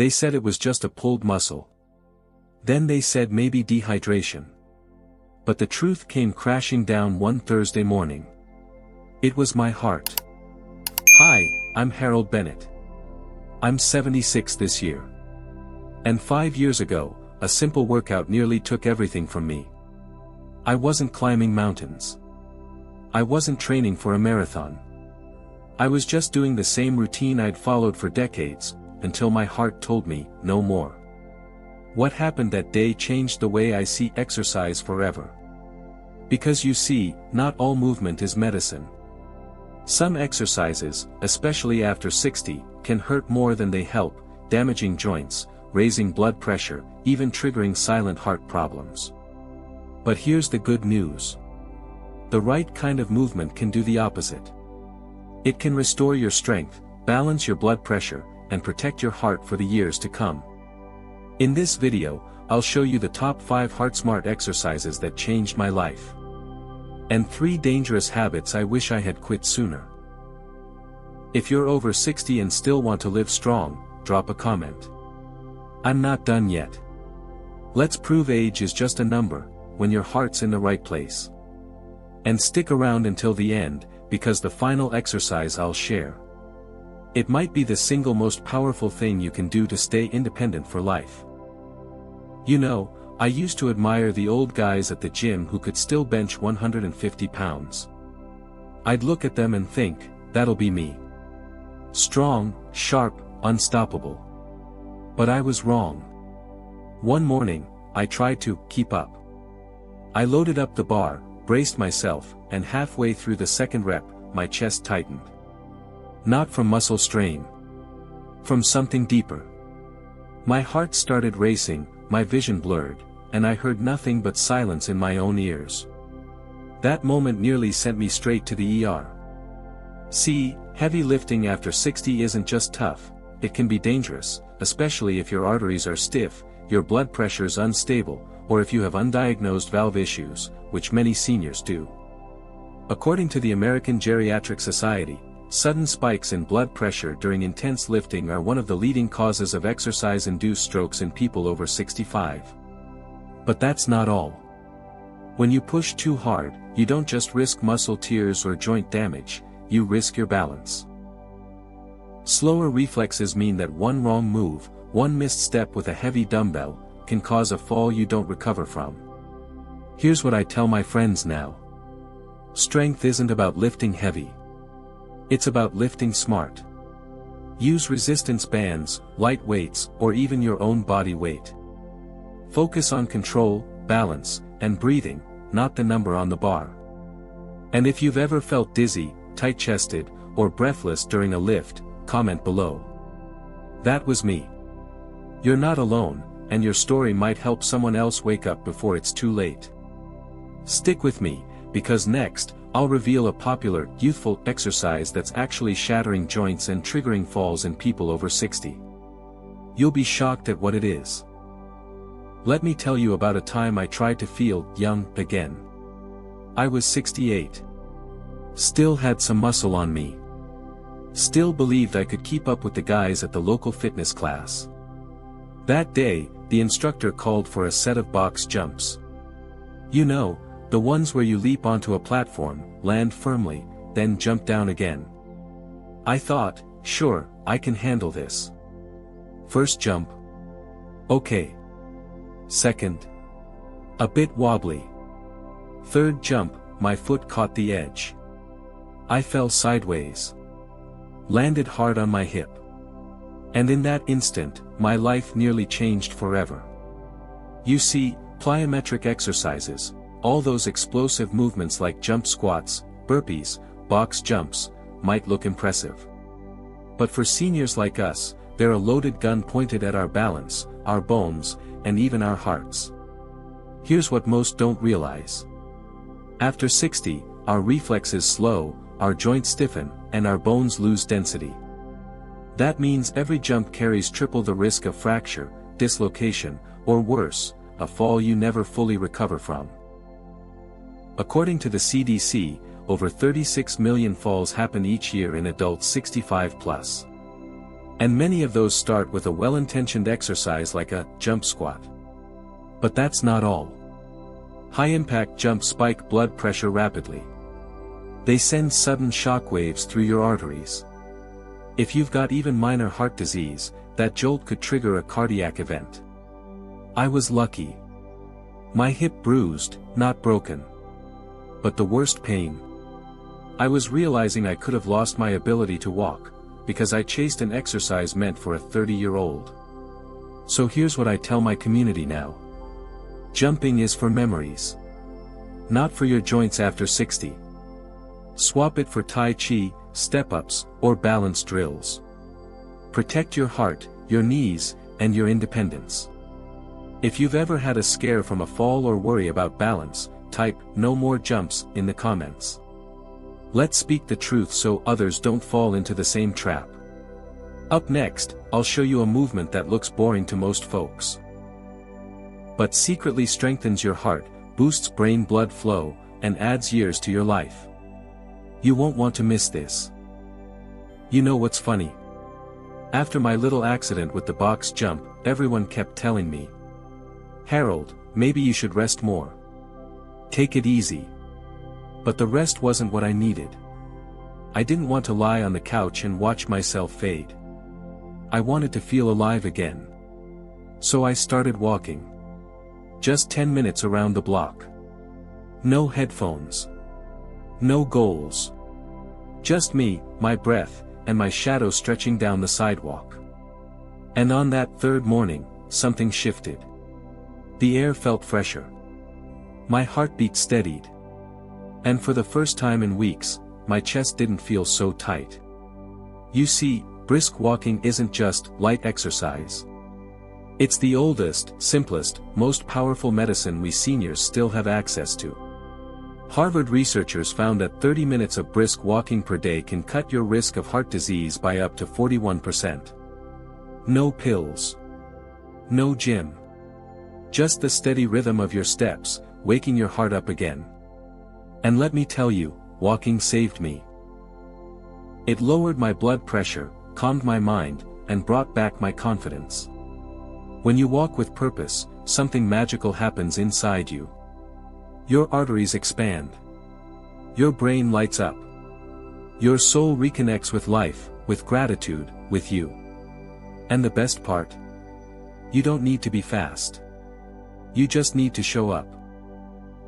They said it was just a pulled muscle. Then they said maybe dehydration. But the truth came crashing down one Thursday morning. It was my heart. Hi, I'm Harold Bennett. I'm 76 this year. And 5 years ago, a simple workout nearly took everything from me. I wasn't climbing mountains. I wasn't training for a marathon. I was just doing the same routine I'd followed for decades, until my heart told me, no more. What happened that day changed the way I see exercise forever. Because you see, not all movement is medicine. Some exercises, especially after 60, can hurt more than they help, damaging joints, raising blood pressure, even triggering silent heart problems. But here's the good news. The right kind of movement can do the opposite. It can restore your strength, balance your blood pressure, and protect your heart for the years to come. In this video, I'll show you the top 5 heart-smart exercises that changed my life. And 3 dangerous habits I wish I had quit sooner. If you're over 60 and still want to live strong, drop a comment. I'm not done yet. Let's prove age is just a number, when your heart's in the right place. And stick around until the end, because the final exercise I'll share. It might be the single most powerful thing you can do to stay independent for life. You know, I used to admire the old guys at the gym who could still bench 150 pounds. I'd look at them and think, that'll be me. Strong, sharp, unstoppable. But I was wrong. One morning, I tried to keep up. I loaded up the bar, braced myself, and halfway through the second rep, my chest tightened. Not from muscle strain. From something deeper. My heart started racing, my vision blurred, and I heard nothing but silence in my own ears. That moment nearly sent me straight to the ER. See, heavy lifting after 60 isn't just tough, it can be dangerous, especially if your arteries are stiff, your blood pressure's unstable, or if you have undiagnosed valve issues, which many seniors do. According to the American Geriatric Society, sudden spikes in blood pressure during intense lifting are one of the leading causes of exercise-induced strokes in people over 65. But that's not all. When you push too hard, you don't just risk muscle tears or joint damage, you risk your balance. Slower reflexes mean that one wrong move, one missed step with a heavy dumbbell, can cause a fall you don't recover from. Here's what I tell my friends now. Strength isn't about lifting heavy. It's about lifting smart. Use resistance bands, light weights, or even your own body weight. Focus on control, balance, and breathing, not the number on the bar. And if you've ever felt dizzy, tight-chested, or breathless during a lift, comment below. That was me. You're not alone, and your story might help someone else wake up before it's too late. Stick with me, because next, I'll reveal a popular, youthful exercise that's actually shattering joints and triggering falls in people over 60. You'll be shocked at what it is. Let me tell you about a time I tried to feel young again. I was 68. Still had some muscle on me. Still believed I could keep up with the guys at the local fitness class. That day, the instructor called for a set of box jumps. You know, the ones where you leap onto a platform, land firmly, then jump down again. I thought, sure, I can handle this. First jump. Okay. Second. A bit wobbly. Third jump, my foot caught the edge. I fell sideways. Landed hard on my hip. And in that instant, my life nearly changed forever. You see, plyometric exercises, all those explosive movements like jump squats, burpees, box jumps, might look impressive. But for seniors like us, they're a loaded gun pointed at our balance, our bones, and even our hearts. Here's what most don't realize. After 60, our reflexes slow, our joints stiffen, and our bones lose density. That means every jump carries triple the risk of fracture, dislocation, or worse, a fall you never fully recover from. According to the CDC, over 36 million falls happen each year in adults 65 plus. And many of those start with a well-intentioned exercise like a jump squat. But that's not all. High-impact jumps spike blood pressure rapidly. They send sudden shock waves through your arteries. If you've got even minor heart disease, that jolt could trigger a cardiac event. I was lucky. My hip bruised, not broken. But the worst pain. I was realizing I could have lost my ability to walk, because I chased an exercise meant for a 30-year-old. So here's what I tell my community now. Jumping is for memories. Not for your joints after 60. Swap it for Tai Chi, step-ups, or balance drills. Protect your heart, your knees, and your independence. If you've ever had a scare from a fall or worry about balance, type "no more jumps" in the comments. Let's speak the truth so others don't fall into the same trap. Up next, I'll show you a movement that looks boring to most folks, but secretly strengthens your heart, boosts brain blood flow, and adds years to your life. You won't want to miss this. You know what's funny? After my little accident with the box jump, everyone kept telling me, "Harold, maybe you should rest more. Take it easy." But the rest wasn't what I needed. I didn't want to lie on the couch and watch myself fade. I wanted to feel alive again. So I started walking. Just 10 minutes around the block. No headphones. No goals. Just me, my breath, and my shadow stretching down the sidewalk. And on that third morning, something shifted. The air felt fresher. My heartbeat steadied. And for the first time in weeks, my chest didn't feel so tight. You see, brisk walking isn't just light exercise. It's the oldest, simplest, most powerful medicine we seniors still have access to. Harvard researchers found that 30 minutes of brisk walking per day can cut your risk of heart disease by up to 41%. No pills. No gym. Just the steady rhythm of your steps, waking your heart up again. And let me tell you, walking saved me. It lowered my blood pressure, calmed my mind, and brought back my confidence. When you walk with purpose, something magical happens inside you. Your arteries expand. Your brain lights up. Your soul reconnects with life, with gratitude, with you. And the best part? You don't need to be fast. You just need to show up.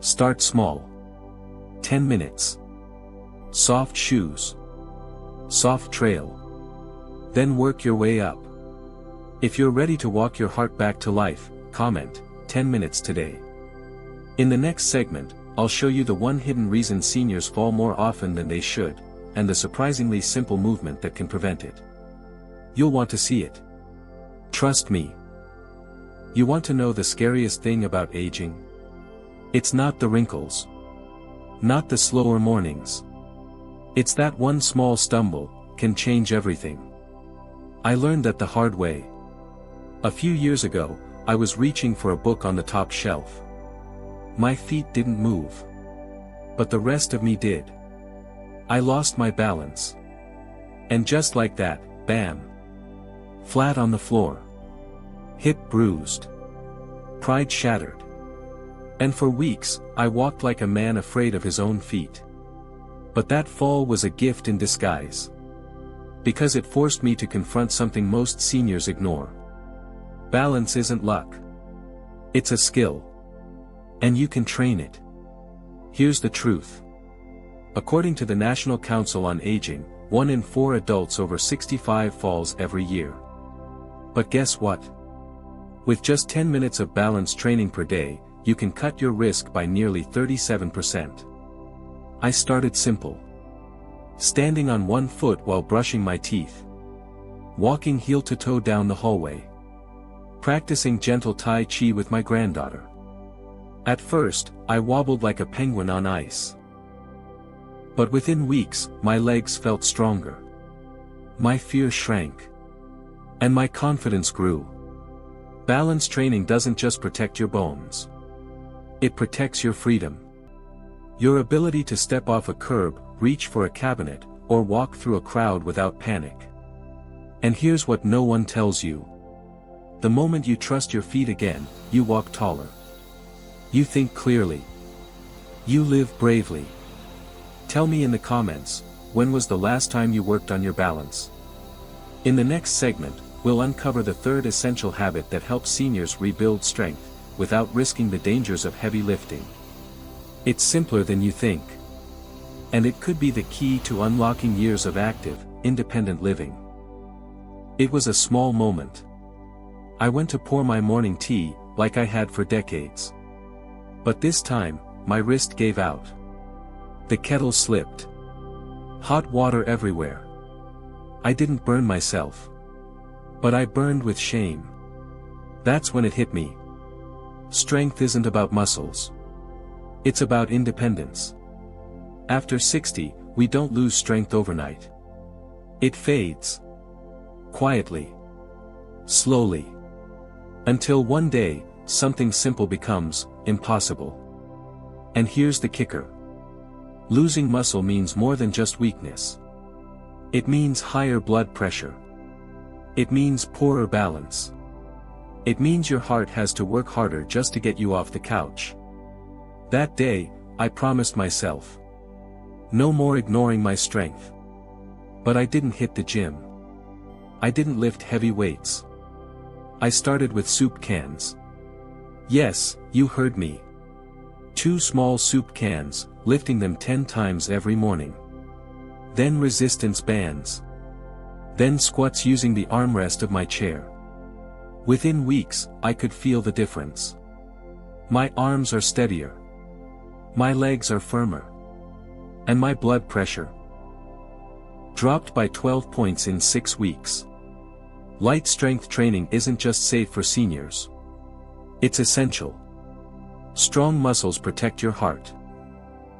Start small. 10 minutes. Soft shoes. Soft trail. Then work your way up. If you're ready to walk your heart back to life, comment 10 minutes today. In the next segment, I'll show you the one hidden reason seniors fall more often than they should, and the surprisingly simple movement that can prevent it. You'll want to see it. Trust me. You want to know the scariest thing about aging? It's not the wrinkles. Not the slower mornings. It's that one small stumble can change everything. I learned that the hard way. A few years ago, I was reaching for a book on the top shelf. My feet didn't move. But the rest of me did. I lost my balance. And just like that, bam! Flat on the floor. Hip bruised. Pride shattered. And for weeks, I walked like a man afraid of his own feet. But that fall was a gift in disguise. Because it forced me to confront something most seniors ignore. Balance isn't luck. It's a skill. And you can train it. Here's the truth. According to the National Council on Aging, 1 in 4 adults over 65 falls every year. But guess what? With just 10 minutes of balance training per day, you can cut your risk by nearly 37%. I started simple. Standing on one foot while brushing my teeth. Walking heel to toe down the hallway. Practicing gentle Tai Chi with my granddaughter. At first, I wobbled like a penguin on ice. But within weeks, my legs felt stronger. My fear shrank. And my confidence grew. Balance training doesn't just protect your bones. It protects your freedom. Your ability to step off a curb, reach for a cabinet, or walk through a crowd without panic. And here's what no one tells you. The moment you trust your feet again, you walk taller. You think clearly. You live bravely. Tell me in the comments, when was the last time you worked on your balance? In the next segment, we'll uncover the third essential habit that helps seniors rebuild strength, without risking the dangers of heavy lifting. It's simpler than you think. And it could be the key to unlocking years of active, independent living. It was a small moment. I went to pour my morning tea, like I had for decades. But this time, my wrist gave out. The kettle slipped. Hot water everywhere. I didn't burn myself. But I burned with shame. That's when it hit me. Strength isn't about muscles. It's about independence. After 60, we don't lose strength overnight. It fades. Quietly. Slowly. Until one day, something simple becomes impossible. And here's the kicker. Losing muscle means more than just weakness. It means higher blood pressure. It means poorer balance. It means your heart has to work harder just to get you off the couch. That day, I promised myself. No more ignoring my strength. But I didn't hit the gym. I didn't lift heavy weights. I started with soup cans. Yes, you heard me. 2 small soup cans, lifting them 10 times every morning. Then resistance bands. Then squats using the armrest of my chair. Within weeks, I could feel the difference. My arms are steadier. My legs are firmer. And my blood pressure dropped by 12 points in 6 weeks. Light strength training isn't just safe for seniors. It's essential. Strong muscles protect your heart.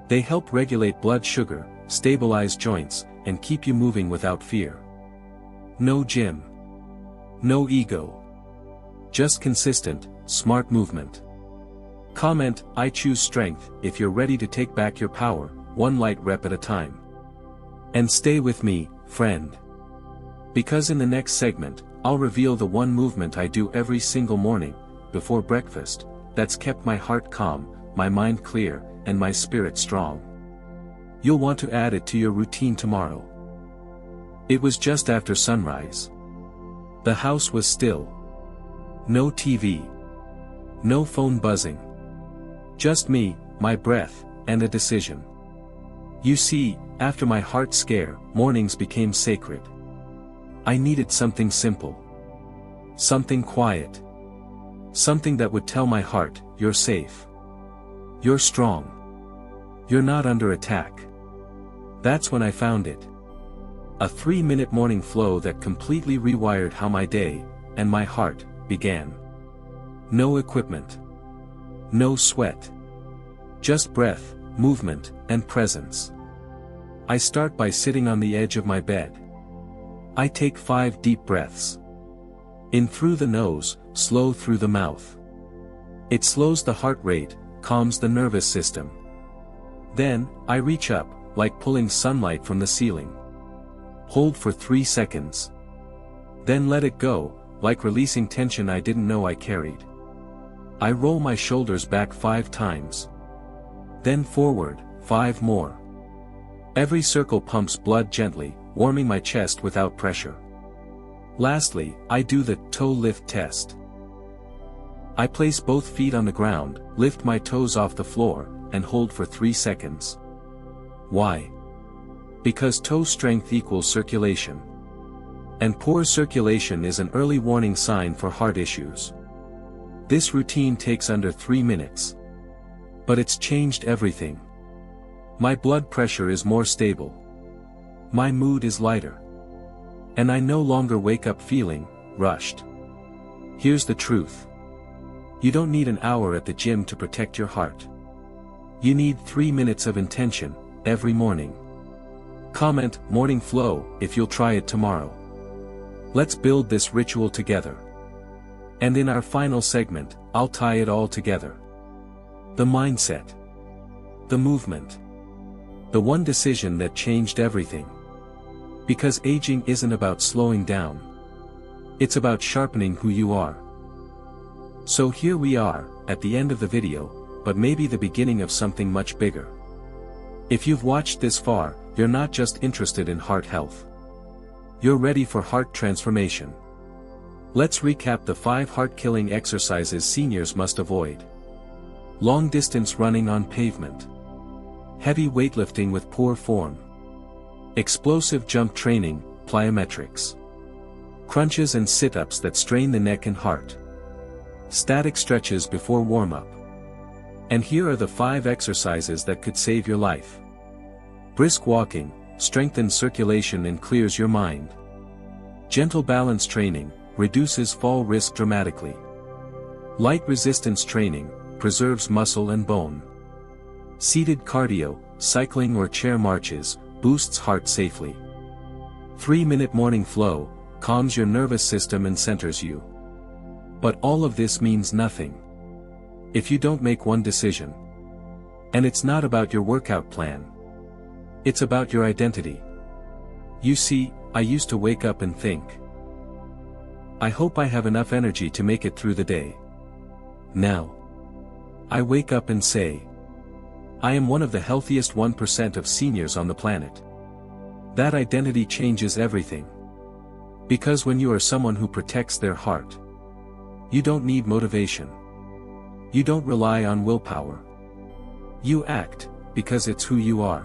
They help regulate blood sugar, stabilize joints, and keep you moving without fear. No gym. No ego. Just consistent, smart movement. Comment, I choose strength, if you're ready to take back your power, one light rep at a time. And stay with me, friend. Because in the next segment, I'll reveal the one movement I do every single morning, before breakfast, that's kept my heart calm, my mind clear, and my spirit strong. You'll want to add it to your routine tomorrow. It was just after sunrise. The house was still. No TV. No phone buzzing. Just me, my breath, and a decision. You see, after my heart scare, mornings became sacred. I needed something simple. Something quiet. Something that would tell my heart, you're safe. You're strong. You're not under attack. That's when I found it. A 3-minute morning flow that completely rewired how my day, and my heart, began. No equipment. No sweat. Just breath, movement, and presence. I start by sitting on the edge of my bed. I take 5 deep breaths. In through the nose, slow through the mouth. It slows the heart rate, calms the nervous system. Then, I reach up, like pulling sunlight from the ceiling. Hold for 3 seconds. Then let it go, like releasing tension I didn't know I carried. I roll my shoulders back 5 times. Then forward, 5 more. Every circle pumps blood gently, warming my chest without pressure. Lastly, I do the toe lift test. I place both feet on the ground, lift my toes off the floor, and hold for 3 seconds. Why? Because toe strength equals circulation. And poor circulation is an early warning sign for heart issues. This routine takes under 3 minutes. But it's changed everything. My blood pressure is more stable. My mood is lighter. And I no longer wake up feeling rushed. Here's the truth. You don't need an hour at the gym to protect your heart. You need 3 minutes of intention, every morning. Comment, morning flow, if you'll try it tomorrow. Let's build this ritual together. And in our final segment, I'll tie it all together. The mindset. The movement. The one decision that changed everything. Because aging isn't about slowing down. It's about sharpening who you are. So here we are, at the end of the video, but maybe the beginning of something much bigger. If you've watched this far, you're not just interested in heart health. You're ready for heart transformation. Let's recap the 5 heart-killing exercises seniors must avoid. Long-distance running on pavement. Heavy weightlifting with poor form. Explosive jump training, plyometrics. Crunches and sit-ups that strain the neck and heart. Static stretches before warm-up. And here are the 5 exercises that could save your life. Brisk walking strengthens circulation and clears your mind. Gentle balance training reduces fall risk dramatically. Light resistance training preserves muscle and bone. Seated cardio, cycling or chair marches, boosts heart safely. 3-minute morning flow calms your nervous system and centers you. But all of this means nothing if you don't make one decision. And it's not about your workout plan. It's about your identity. You see, I used to wake up and think, I hope I have enough energy to make it through the day. Now, I wake up and say, I am one of the healthiest 1% of seniors on the planet. That identity changes everything. Because when you are someone who protects their heart, you don't need motivation. You don't rely on willpower. You act, because it's who you are.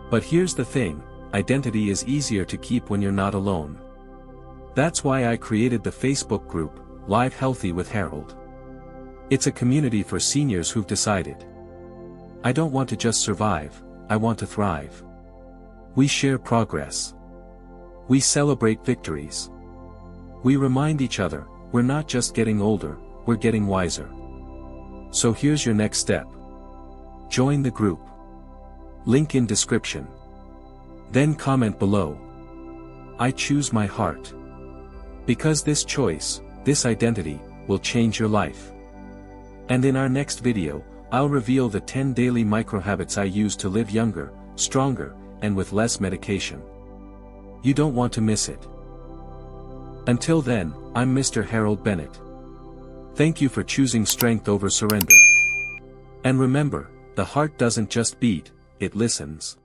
But here's the thing, identity is easier to keep when you're not alone. That's why I created the Facebook group, Live Healthy with Harold. It's a community for seniors who've decided, I don't want to just survive, I want to thrive. We share progress. We celebrate victories. We remind each other, we're not just getting older, we're getting wiser. So here's your next step. Join the group. Link in description. Then comment below. I choose my heart. Because this choice, this identity, will change your life. And in our next video, I'll reveal the 10 daily micro-habits I use to live younger, stronger, and with less medication. You don't want to miss it. Until then, I'm Mr. Harold Bennett. Thank you for choosing strength over surrender. And remember, the heart doesn't just beat, it listens.